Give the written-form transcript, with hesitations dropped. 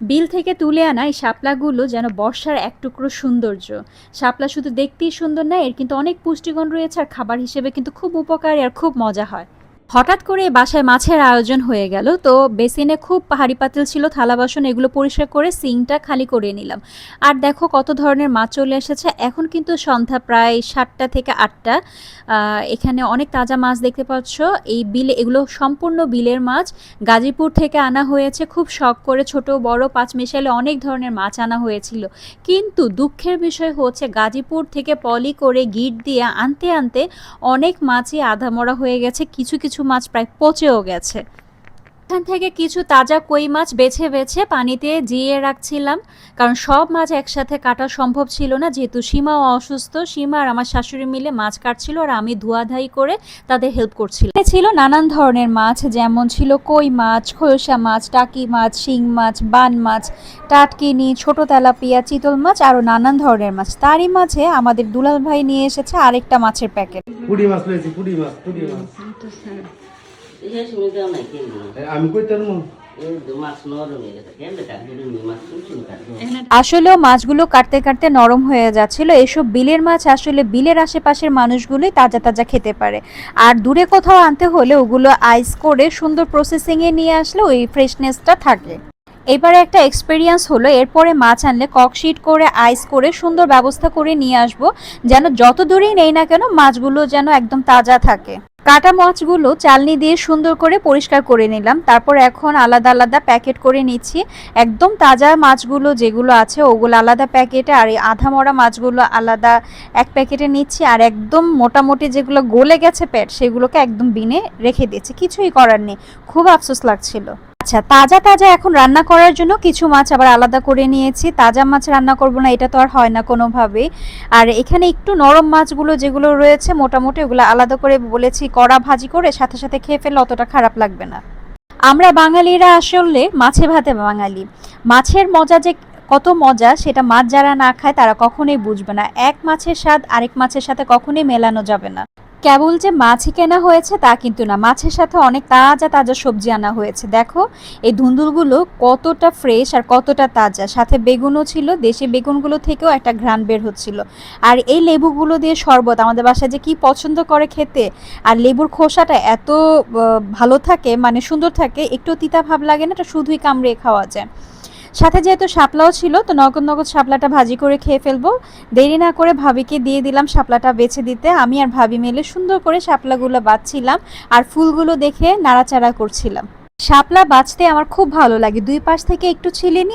বিল থেকে তুলে আনা এই শাপলাগুলো যেন বর্ষার এক টুকরো সৌন্দর্য। শাপলা শুধু দেখতেই সুন্দর না, এর কিন্তু অনেক পুষ্টিগুণ রয়েছে আর খাবার হিসেবে কিন্তু খুব উপকারী আর খুব মজা হয়। হঠাৎ করে বাসায় মাছের আয়োজন হয়ে গেল, তো বেসিনে খুব হাঁড়ি পাতিল ছিল, থালা বাসন এগুলো পরিষ্কার করে সিঙ্কটা খালি করে নিলাম। আর দেখো কত ধরনের মাছ চলে এসেছে। এখন কিন্তু সন্ধ্যা প্রায় 7টা থেকে 8টা। এখানে অনেক তাজা মাছ দেখতে পাচ্ছ। এই বিলে এগুলো সম্পূর্ণ বিলের মাছ, গাজীপুর থেকে আনা হয়েছে। খুব শখ করে ছোট বড় পাঁচ মিশালে অনেক ধরনের মাছ আনা হয়েছিল। কিন্তু দুঃখের বিষয় হচ্ছে গাজীপুর থেকে পলি করে গিট দিয়ে আনতে আনতে অনেক মাছই আধা মরা হয়ে গেছে, কিছু কিছু মাছ প্রায় পচেও গেছে। এখান থেকে কিছু তাজা কই মাছ বেছে বেছে পানিতে জিয়ে রাখছিলাম, কারণ সব মাছ একসাথে কাটা সম্ভব ছিল না, যেহেতু সীমাও অসুস্থ। সীমা আর আমার শাশুড়ি মিলে মাছ কাটছিল আর আমি ধোয়াধাই করে তাদের হেল্প করছিলাম। ছিল নানান ধরনের মাছ, যেমন ছিল কই মাছ, খোলসা মাছ, টাকি মাছ, শিং মাছ, বান মাছ, টাটকিনি, ছোট তেলাপিয়া, চিতল মাছ, আরও নানান ধরনের মাছ। তারই মাঝে আমাদের দুলাল ভাই নিয়ে এসেছে আরেকটা মাছের প্যাকেট। পুঁটি মাছ পেয়েছি, পুঁটি মাছ। আমি কইতাম আসলেও মাছগুলো কাটতে কাটতে নরম হয়ে যাচ্ছিল। এসব বিলের মাছ আসলে বিলের আশেপাশের মানুষগুলোই তাজা তাজা খেতে পারে, আর দূরে কোথাও আনতে হলে ওগুলো আইস করে সুন্দর প্রসেসিংয়ে নিয়ে আসলে ওই ফ্রেশনেসটা থাকে। এবারে একটা এক্সপেরিয়েন্স হলো, এরপরে মাছ আনলে ককশিট করে আইস করে সুন্দর ব্যবস্থা করে নিয়ে আসবো, যেন যত দূরেই নেই না কেন মাছগুলো যেন একদম তাজা থাকে। কাটা মাছগুলো চালনি দিয়ে সুন্দর করে পরিষ্কার করে নিলাম, তারপর এখন আলাদা আলাদা প্যাকেট করে নিচ্ছি। একদম তাজা মাছগুলো যেগুলো আছে ওগুলো আলাদা প্যাকেটে, আর এই আধা মরা মাছগুলো আলাদা এক প্যাকেটে নিচ্ছি, আর একদম মোটামুটি যেগুলো গলে গেছে পেট সেগুলোকে একদম বিনে রেখে দিচ্ছি। কিছুই করার নেই, খুব আফসোস লাগছিল। আচ্ছা, তাজা তাজা এখন রান্না করার জন্য কিছু মাছ আবার আলাদা করে নিয়েছি। তাজা মাছ রান্না করবো না, এটা তো আর হয় না কোনোভাবেই। আর এখানে একটু নরম মাছগুলো যেগুলো রয়েছে মোটামুটি ওগুলো আলাদা করে বলেছি কড়া ভাজি করে সাথে সাথে খেয়ে ফেললে অতটা খারাপ লাগবে না। আমরা বাঙালিরা আসলে মাছে ভাতে বাঙালি। মাছের মজা যে কত মজা সেটা মাছ যারা না খায় তারা কখনোই বুঝবে না। এক মাছের স্বাদ আরেক মাছের সাথে কখনোই মেলানো যাবে না। কেবল যে মাছই কেনা হয়েছে তা কিন্তু না, মাছের সাথে অনেক তাজা তাজা সবজি আনা হয়েছে। দেখো এই ধুন্দুলগুলো কতটা ফ্রেশ আর কতটা তাজা, সাথে বেগুনও ছিল, দেশি বেগুনগুলো থেকেও একটা ঘ্রাণ বের হচ্ছিল। আর এই লেবুগুলো দিয়ে শরবত আমাদের বাসায় যে কি পছন্দ করে খেতে। আর লেবুর খোসাটা এত ভালো থাকে, মানে সুন্দর থাকে, একটু তিতা ভাব লাগে না, এটা শুধুই কামড়ে খাওয়া যায়। সাথে যেহেতু শাপলাও ছিল, তো নগদ নগদ শাপলাটা ভাজি করে খেয়ে ফেলবো। দেরি না করে ভাবিকে দিয়ে দিলাম শাপলাটা বেছে দিতে। আমি আর ভাবি মিলে সুন্দর করে শাপলাগুলো বাছছিলাম আর ফুলগুলো দেখে নাড়াচাড়া করছিলাম। শাপলা বাছতে আমার খুব ভালো লাগে, দুই পাশ থেকে একটু ছিলে নিয়ে